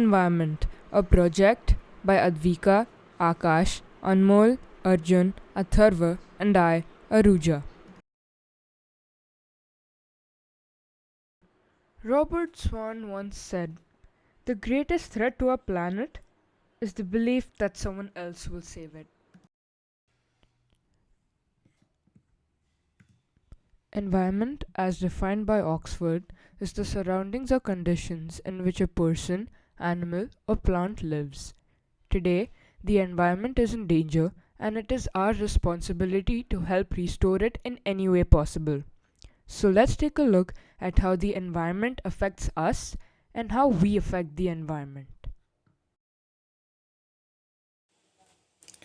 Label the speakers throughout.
Speaker 1: Environment, a project by Advika, Akash, Anmol, Arjun, Atharva, and I, Aruja. Robert Swan once said, "The greatest threat to our planet is the belief that someone else will save it." Environment, as defined by Oxford, is the surroundings or conditions in which a person, animal, or plant lives. Today, the environment is in danger, and it is our responsibility to help restore it in any way possible. So, let's take a look at how the environment affects us and how we affect the environment.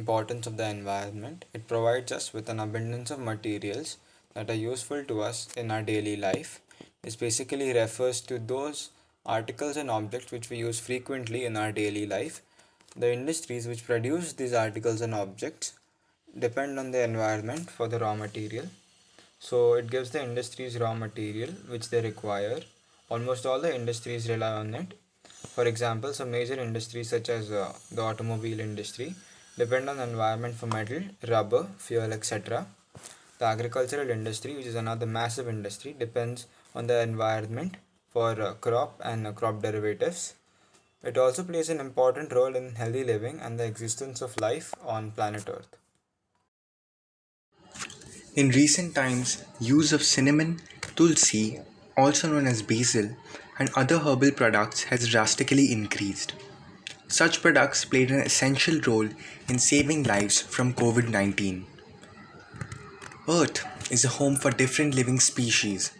Speaker 2: Importance of the environment. It provides us with an abundance of materials that are useful to us in our daily life. This basically refers to those articles and objects which we use frequently in our daily life. The industries which produce these articles and objects depend on the environment for the raw material. So it gives the industries raw material which they require. Almost all the industries rely on it. For example, some major industries such as the automobile industry depend on the environment for metal, rubber, fuel, etc. The agricultural industry, which is another massive industry, depends on the environment for crop and crop derivatives. It also plays an important role in healthy living and the existence of life on planet Earth.
Speaker 3: In recent times, use of cinnamon, tulsi, also known as basil, and other herbal products has drastically increased. Such products played an essential role in saving lives from COVID 19. Earth is a home for different living species,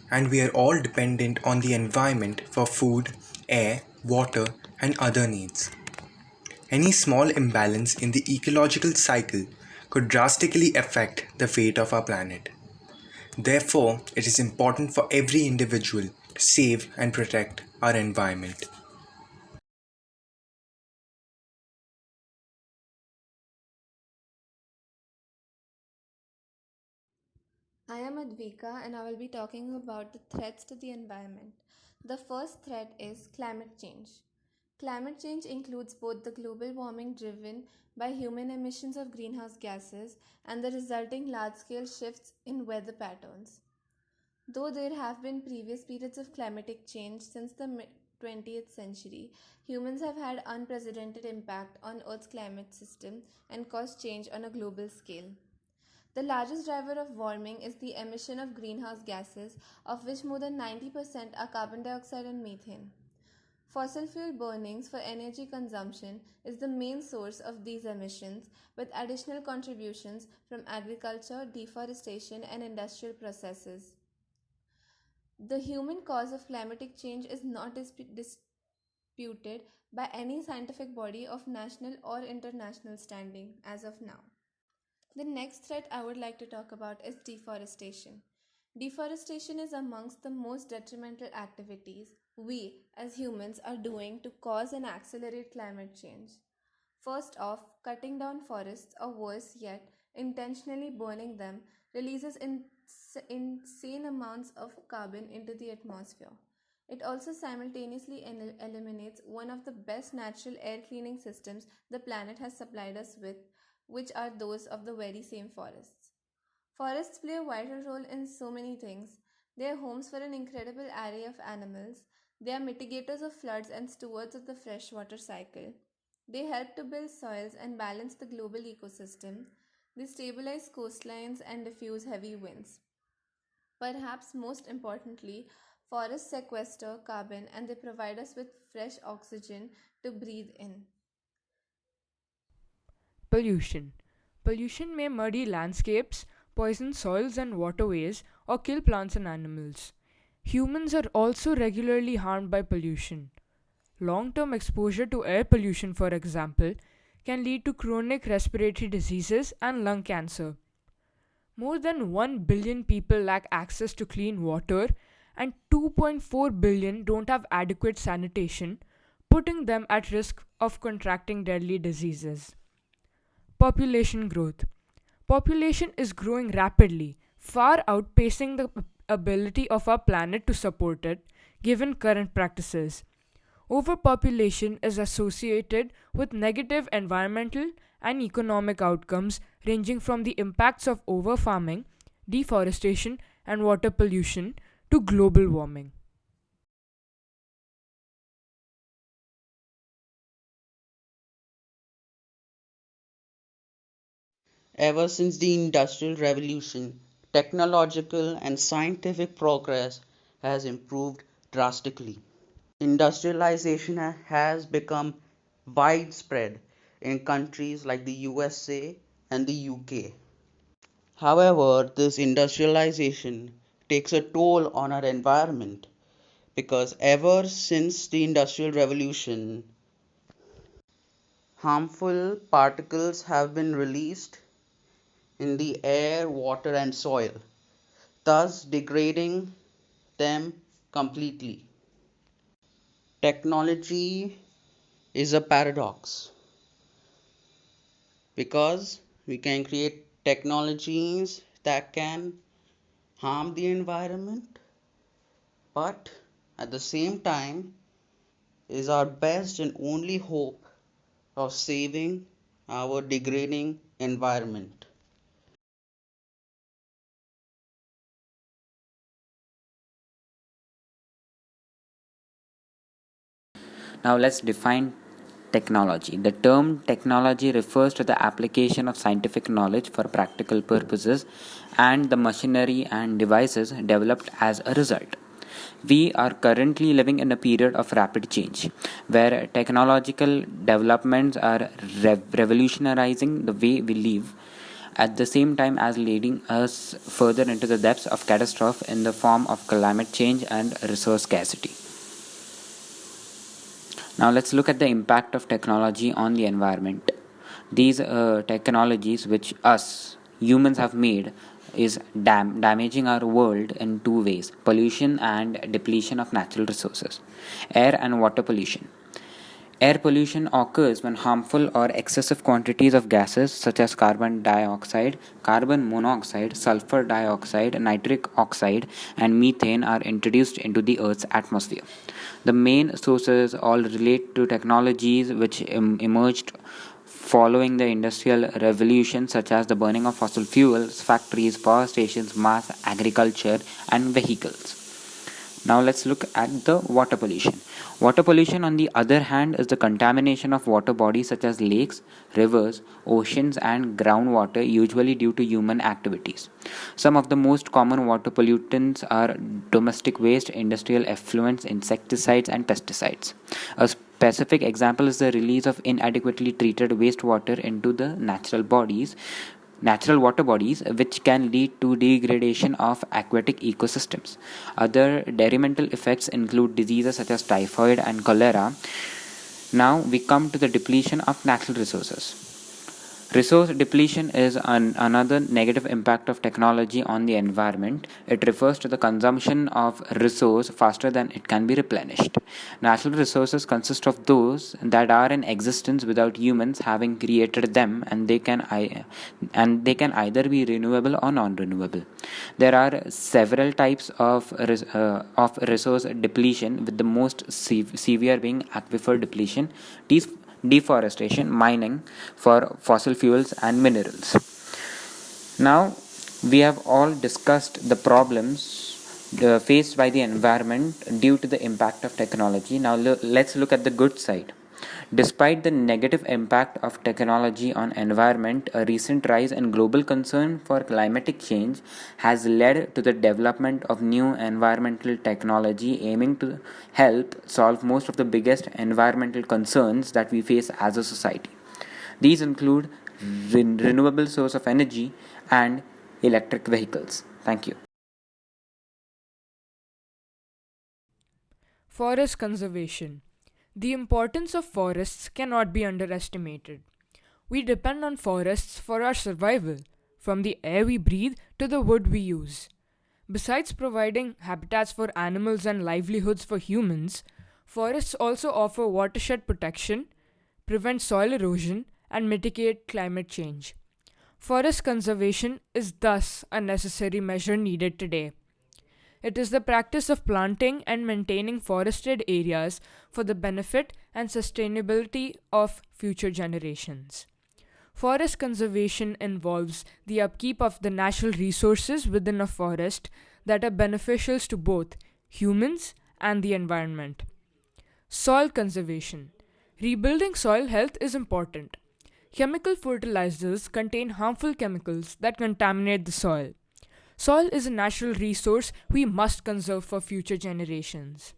Speaker 3: and we are all dependent on the environment for food, air, water, and other needs. Any small imbalance in the ecological cycle could drastically affect the fate of our planet. Therefore, it is important for every individual to save and protect our environment.
Speaker 4: I am Advika and I will be talking about the threats to the environment. The first threat is climate change. Climate change includes both the global warming driven by human emissions of greenhouse gases and the resulting large scale shifts in weather patterns. Though there have been previous periods of climatic change since the mid 20th century, humans have had unprecedented impact on Earth's climate system and caused change on a global scale. The largest driver of warming is the emission of greenhouse gases, of which more than 90% are carbon dioxide and methane. Fossil fuel burnings for energy consumption is the main source of these emissions, with additional contributions from agriculture, deforestation, and industrial processes. The human cause of climatic change is not disputed by any scientific body of national or international standing as of now. The next threat I would like to talk about is deforestation. Deforestation is amongst the most detrimental activities we as humans are doing to cause and accelerate climate change. First off, cutting down forests, or worse yet, intentionally burning them, releases insane amounts of carbon into the atmosphere. It also simultaneously eliminates one of the best natural air cleaning systems the planet has supplied us with, which are those of the very same forests. Forests play a vital role in so many things. They are homes for an incredible array of animals. They are mitigators of floods and stewards of the freshwater cycle. They help to build soils and balance the global ecosystem. They stabilize coastlines and diffuse heavy winds. Perhaps most importantly, forests sequester carbon and they provide us with fresh oxygen to breathe in.
Speaker 1: Pollution. Pollution may muddy landscapes, poison soils and waterways, or kill plants and animals. Humans are also regularly harmed by pollution. Long term exposure to air pollution, for example, can lead to chronic respiratory diseases and lung cancer. More than 1 billion people lack access to clean water, and 2.4 billion don't have adequate sanitation, putting them at risk of contracting deadly diseases. Population growth. Population is growing rapidly, far outpacing the ability of our planet to support it, given current practices. Overpopulation is associated with negative environmental and economic outcomes ranging from the impacts of overfarming, deforestation, and water pollution to global warming.
Speaker 5: Ever since the Industrial Revolution, technological and scientific progress has improved drastically. Industrialization has become widespread in countries like the USA and the UK. However, this industrialization takes a toll on our environment because ever since the Industrial Revolution, harmful particles have been released in the air, water, and soil, thus degrading them completely. Technology is a paradox because we can create technologies that can harm the environment, but at the same time is our best and only hope of saving our degrading environment.
Speaker 6: Now let's define technology. The term technology refers to the application of scientific knowledge for practical purposes and the machinery and devices developed as a result. We are currently living in a period of rapid change where technological developments are revolutionizing the way we live at the same time as leading us further into the depths of catastrophe in the form of climate change and resource scarcity. Now let's look at the impact of technology on the environment. These technologies which us humans have made is damaging our world in two ways: pollution and depletion of natural resources. Air and water pollution. Air pollution occurs when harmful or excessive quantities of gases such as carbon dioxide, carbon monoxide, sulfur dioxide, nitric oxide, and methane are introduced into the Earth's atmosphere. The main sources all relate to technologies which emerged following the Industrial Revolution, such as the burning of fossil fuels, factories, power stations, mass agriculture, and vehicles. Now let's look at the water pollution. Water pollution, on the other hand, is the contamination of water bodies such as lakes, rivers, oceans, and groundwater, usually due to human activities. Some of the most common water pollutants are domestic waste, industrial effluents, insecticides, and pesticides. A specific example is the release of inadequately treated wastewater into the natural water bodies, which can lead to degradation of aquatic ecosystems. Other detrimental effects include diseases such as typhoid and cholera. Now we come to the depletion of natural resources. Resource depletion is another negative impact of technology on the environment. It refers to the consumption of resource faster than it can be replenished. Natural resources consist of those that are in existence without humans having created them, and they can either be renewable or non-renewable. There are several types of resource depletion, with the most severe being aquifer depletion, deforestation, mining for fossil fuels and minerals. Now, we have all discussed the problems faced by the environment due to the impact of technology. Now, let's look at the good side. Despite the negative impact of technology on environment, a recent rise in global concern for climatic change has led to the development of new environmental technology aiming to help solve most of the biggest environmental concerns that we face as a society. These include renewable source of energy and electric vehicles. Thank you.
Speaker 1: Forest conservation. The importance of forests cannot be underestimated. We depend on forests for our survival, from the air we breathe to the wood we use. Besides providing habitats for animals and livelihoods for humans, forests also offer watershed protection, prevent soil erosion, and mitigate climate change. Forest conservation is thus a necessary measure needed today. It is the practice of planting and maintaining forested areas for the benefit and sustainability of future generations. Forest conservation involves the upkeep of the natural resources within a forest that are beneficial to both humans and the environment. Soil conservation. Rebuilding soil health is important. Chemical fertilizers contain harmful chemicals that contaminate the soil. Soil is a natural resource we must conserve for future generations.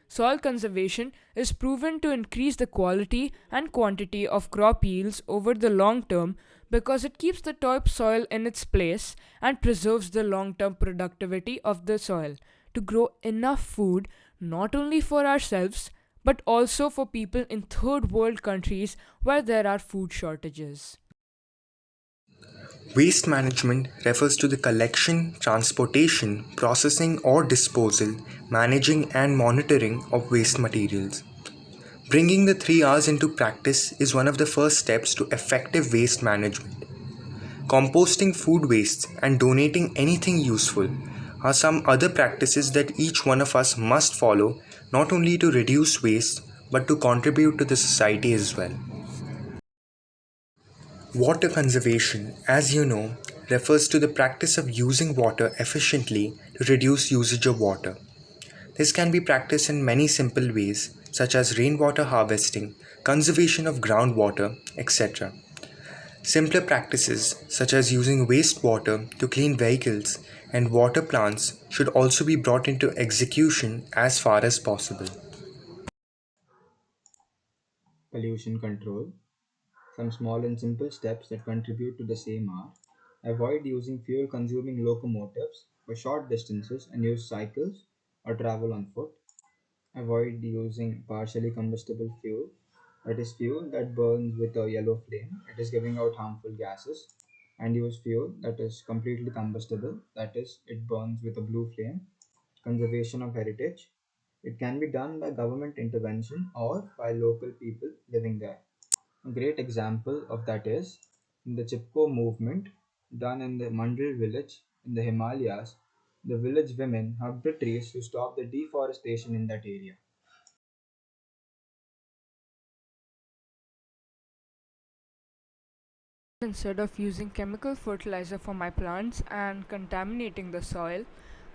Speaker 1: Soil conservation is proven to increase the quality and quantity of crop yields over the long term because it keeps the topsoil in its place and preserves the long term productivity of the soil to grow enough food not only for ourselves but also for people in third world countries where there are food shortages.
Speaker 3: Waste management refers to the collection, transportation, processing, or disposal, managing, and monitoring of waste materials. Bringing the 3 R's into practice is one of the first steps to effective waste management. Composting food wastes and donating anything useful are some other practices that each one of us must follow not only to reduce waste but to contribute to the society as well. Water conservation, as you know, refers to the practice of using water efficiently to reduce usage of water. This can be practiced in many simple ways, such as rainwater harvesting, conservation of groundwater, etc. Simpler practices, such as using wastewater to clean vehicles and water plants, should also be brought into execution as far as possible.
Speaker 2: Pollution control. Some small and simple steps that contribute to the same are: avoid using fuel consuming locomotives for short distances and use cycles or travel on foot. Avoid using partially combustible fuel, that is, fuel that burns with a yellow flame, it is giving out harmful gases, and use fuel that is completely combustible, that is, it burns with a blue flame. Conservation of heritage. It can be done by government intervention or by local people living there. A great example of that is in the Chipko movement done in the Mandal village in the Himalayas. The village women hugged the trees to stop the deforestation in that area.
Speaker 1: Instead of using chemical fertilizer for my plants and contaminating the soil,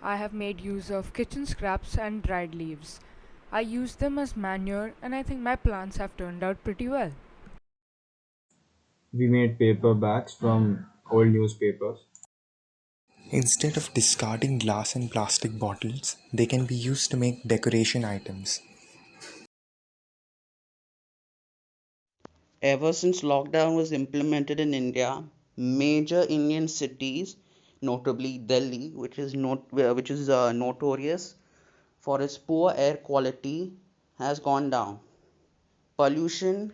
Speaker 1: I have made use of kitchen scraps and dried leaves. I use them as manure and I think my plants have turned out pretty well.
Speaker 2: We made paper bags from old newspapers.
Speaker 3: Instead of discarding glass and plastic bottles, they can be used to make decoration items.
Speaker 5: Ever since lockdown was implemented in India, major Indian cities, notably Delhi, which is notorious for its poor air quality, has gone down. Pollution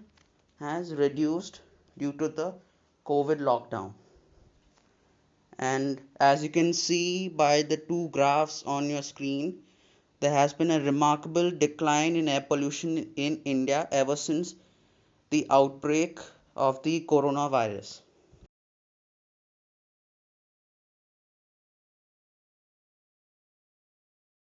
Speaker 5: has reduced due to the COVID lockdown. And as you can see by the two graphs on your screen, there has been a remarkable decline in air pollution in India ever since the outbreak of the coronavirus.